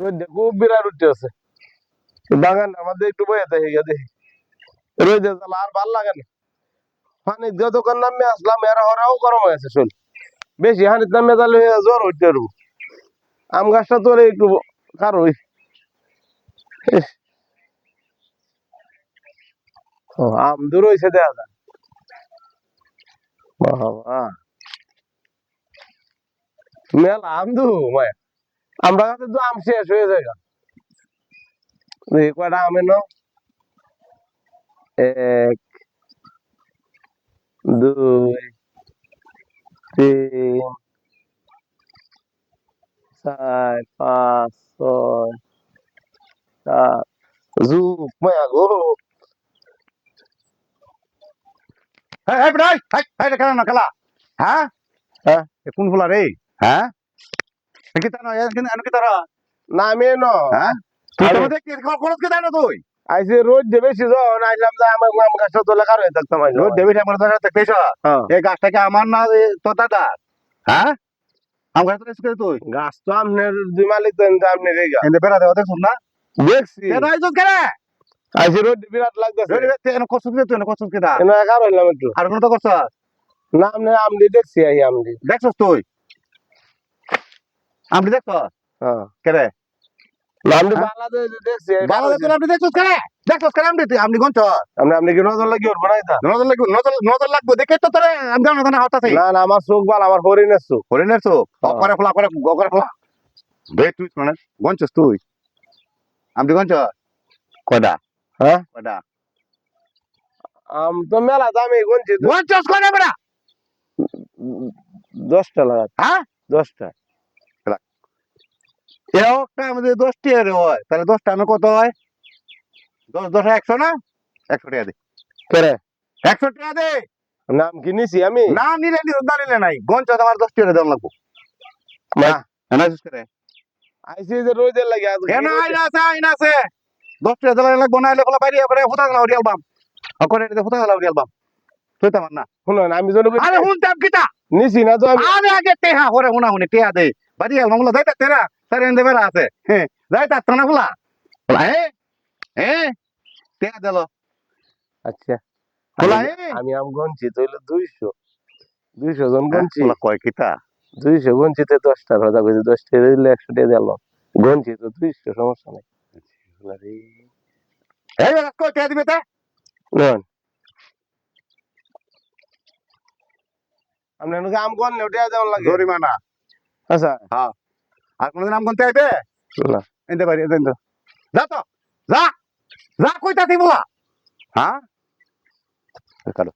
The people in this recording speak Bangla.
খুব বিরাট উঠতে আছে বাগান আমাদের একটু বয়ে দেখি দেখি রোদে জ্বালা আর ভাল লাগে না। পানি যতক্ষণ নামে আসলাম এরা ওরাও গরম হয়েছে শরীর বেশি হানির নামে তাহলে জ্বর হইতে পারবো। আম গাছটা তোর একটু কারো আম দূর হয়েছে দেখা যায়। বাবা মেলা আম দু মায়া আমরা কাছে তো আম শেষ হয়ে যায় কয়টা আমে ন 1 2 3 4 5 6 7 যুগ মায়া গো হ্যাঁ ভাই হাই খেলা না খেলা হ্যাঁ হ্যাঁ কোন ফুলা রে হ্যাঁ কি তানো কি তারা না আমি ন হ্যাঁ তুই তো আমাদের কি খরচ কে দাও না তুই আইসে রোদ যে বেশি যখন আইলাম যে আমার আম গাছটা তোলে কারো হয়ে থাকতাম রোদ দেবি আমার দাদা দেখতেছ এই গাছটাকে আমার না তোর দাদা হ্যাঁ আম গাছ তো করে তুই গাছ তো আপনার দুই মালিক তো আপনি রেগা এনে বেড়া দেওয়া দেখছ না দেখছি কেন আইছো কেন আইসে রোদ বিরাট লাগতেছে এনে কষ্ট কে তুই এনে কষ্ট কে দা এনে একা রইলাম একটু আর কোন তো করছ না আপনি আমদি দেখছি আই আমদি দেখছস তুই আমদি দেখছ হ্যাঁ কেরে আমদি বাংলাদেশ দেখছি বাংলাদেশ আপনি দেখছস কেন দেখছস কেন আমদি আপনি গঞ্চ আপনি কি নজর লাগি ওর বানাই তা নজর লাগবে নজর লাগবে দেখে তো তোরে আমি জানো না হতাছে না না আমার চোখ বাল আমার হরিণের চোখ হরিণের চোখ করে ফলা করে গগরে ফলা বে তুই মানে গঞ্চস তুই আমদি গঞ্চ কয়টা হ্যাঁ কয়টা আম তো মেলা দামি গুনছি গঞ্চস করে বেড়া 10টা লাগা হ্যাঁ 10টা একটা আমাদের 10 টাকা রে হয় তাহলে 10 টাকা কত হয় 10 10 100 না 100 টাকা দে করে 100 টাকা দে নাম কি নিছি আমি না নিলে নিলে নাই গঞ্চ আমার 10 টাকা দেওয়া লাগবে না না করে আইসি যে রোদের লাগে কেন আইনা আছে 10 টাকা দেওয়া লাগবে না এলে ফলা বাইরে করে ফুটা গেল রিয়াল বাম করে এটা ফুটা গেল রিয়াল বাম তুই তো আমার না শুনুন আমি জন আরে হুনতাম কিটা নিছি না তো আমি আগে টেহা করে হুনা হুনি টেহা দে বাড়ি গেল মামলা যাইতা তেরা তার এন্ডে বেড়া আছে হ্যাঁ যাইতা তোনা ফুলা ফুলা হ্যাঁ টেহা দিল আচ্ছা ফুলা আমি আম গনছি তো হইলো 200 জন গনছি ফুলা কয় কিটা 200 গনছিতে 10টা কথা কইছে 10টা দিলে 100 টাকা দিলাম গনছি তো 200 সমস্যা নাই এই কয় টেহা দিবে তা নেন আপনি নাকি আম গন নেউটিয়া দেওয়ার লাগে জরিমানা আচ্ছা হ্যাঁ আর কোনদিন আম গনতে আইবে না এনতে পারি এনতে যা তো যা যা কইতাছি বলা হ্যাঁ কাটো